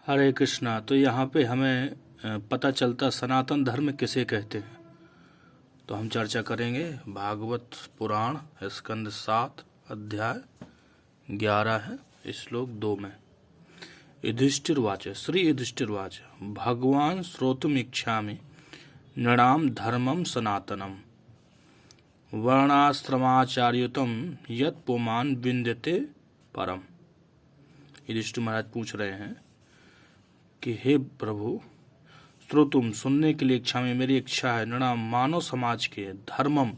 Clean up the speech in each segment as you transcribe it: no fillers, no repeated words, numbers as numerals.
हरे कृष्णा। तो यहाँ पे हमें पता चलता सनातन धर्म किसे कहते हैं। तो हम चर्चा करेंगे भागवत पुराण स्कंद 7 अध्याय 11 है श्लोक 2 में। युधिष्ठिरवाच श्री युधिष्ठिरवाच भगवान श्रोतुमिच्छामि नृणाम धर्मम सनातनम वर्णाश्रमाचार्युतम यत् पुमान विंद्यते परम। युधिष्ठिर महाराज पूछ रहे हैं कि हे प्रभु, श्रोतुम सुनने के लिए इच्छा में मेरी इच्छा है नृणाम मानव समाज के धर्मम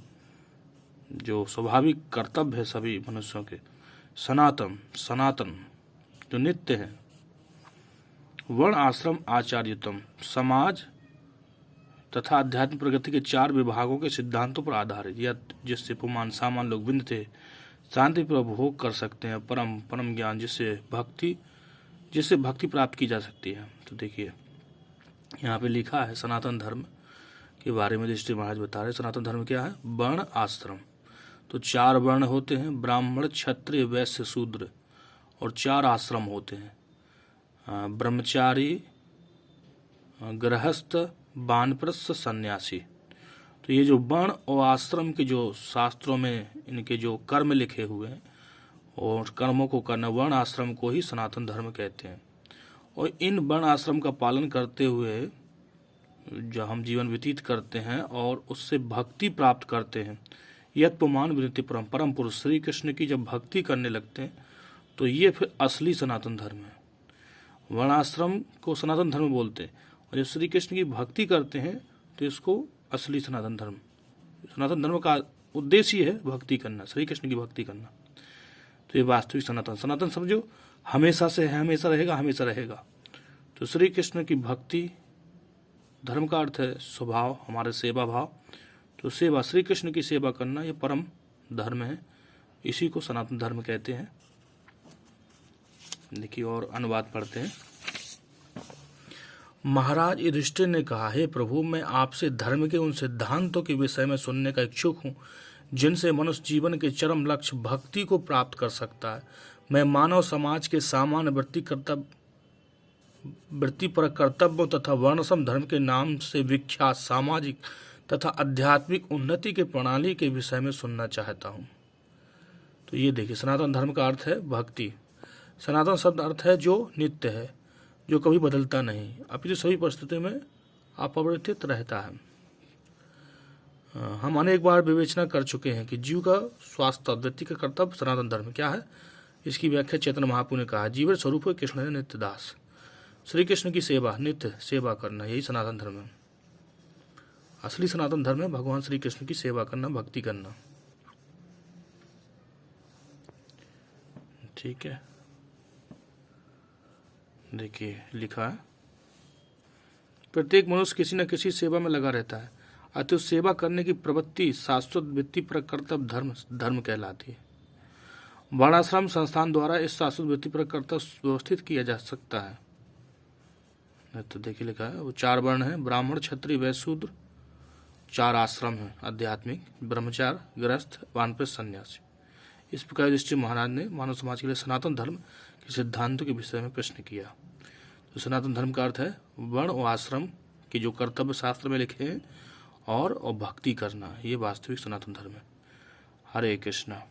जो स्वाभाविक कर्तव्य है सभी मनुष्यों के, सनातन जो नित्य है, वर्ण आश्रम आचार्यतम समाज तथा आध्यात्मिक प्रगति के 4 विभागों के सिद्धांतों पर आधारित, या जिससे पुमान सामान्य लोग विंद्यते शांति पर भोग कर सकते हैं, परम ज्ञान जिससे भक्ति प्राप्त की जा सकती है। तो देखिए यहाँ पे लिखा है सनातन धर्म के बारे में युधिष्ठिर महाराज बता रहे। सनातन धर्म क्या है? वर्ण आश्रम। तो 4 वर्ण होते हैं, ब्राह्मण क्षत्रिय वैश्य शूद्र, और 4 आश्रम होते हैं, ब्रह्मचारी गृहस्थ वानप्रस्थ सन्यासी। तो ये जो वर्ण और आश्रम के जो शास्त्रों में इनके जो कर्म लिखे हुए हैं और कर्मों को करना, वर्ण आश्रम को ही सनातन धर्म कहते हैं। और इन वर्ण आश्रम का पालन करते हुए जो हम जीवन व्यतीत करते हैं और उससे भक्ति प्राप्त करते हैं, यत् पुमान विनति परम पुरुष श्री कृष्ण की जब भक्ति करने लगते हैं तो ये फिर असली सनातन धर्म है। वर्णाश्रम को सनातन धर्म बोलते हैं, और जब श्री कृष्ण की भक्ति करते हैं तो इसको असली सनातन धर्म। सनातन धर्म का उद्देश्य है भक्ति करना, श्री कृष्ण की भक्ति करना। तो ये वास्तविक सनातन समझो हमेशा से है, हमेशा रहेगा। तो श्री कृष्ण की भक्ति, धर्म का अर्थ है स्वभाव, हमारे सेवा भाव। तो सेवा, श्री कृष्ण की सेवा करना ये परम धर्म है, इसी को सनातन धर्म कहते हैं। देखिए और अनुवाद पढ़ते हैं। महाराज युधिष्ठिर ने कहा, हे प्रभु, मैं आपसे धर्म के उन सिद्धांतों के विषय में सुनने का इच्छुक हूँ जिनसे मनुष्य जीवन के चरम लक्ष्य भक्ति को प्राप्त कर सकता है। मैं मानव समाज के सामान्य वृत्ति पर कर्तव्यों तथा वर्णसम धर्म के नाम से विख्यात सामाजिक तथा आध्यात्मिक उन्नति के प्रणाली के विषय में सुनना चाहता हूँ। तो ये देखिए सनातन धर्म का अर्थ है भक्ति। सनातन शब्द अर्थ है जो नित्य है, जो कभी बदलता नहीं, अपितु सभी परिस्थितियों में अपरिवर्तित रहता है। हम अनेक बार विवेचना कर चुके हैं कि जीव का स्वास्थ्य व्यक्ति का कर्तव्य सनातन धर्म क्या है। इसकी व्याख्या चैतन्य महाप्रभु ने कहा, जीवन स्वरूप है कृष्ण नित्य दास। श्री कृष्ण की सेवा, नित्य सेवा करना, यही सनातन धर्म है। असली सनातन धर्म है भगवान श्री कृष्ण की सेवा करना, भक्ति करना। ठीक है, देखिए लिखा है, प्रत्येक मनुष्य किसी न किसी सेवा में लगा रहता है, अतः सेवा करने की प्रवृत्ति शाश्वत वृत्ति पर कर्तव्य धर्म कहलाती है। वर्णाश्रम संस्थान द्वारा इस शाश्वत वृत्ति पर कर्तव्य व्यवस्थित किया जा सकता है। तो देखिए लिखा है, वो 4 वर्ण है, ब्राह्मण क्षत्रिय वैश्य शूद्र, 4 आश्रम है आध्यात्मिक, ब्रह्मचार गृहस्थ वानप्रस्थ सन्यासी। इस प्रकार युधिष्ठिर महाराज ने मानव समाज के लिए सनातन धर्म के सिद्धांतों के विषय में प्रश्न किया। तो सनातन धर्म का अर्थ है वर्ण और आश्रम के जो कर्तव्य शास्त्र में लिखे हैं और भक्ति करना, ये वास्तविक सनातन धर्म है। हरे कृष्णा।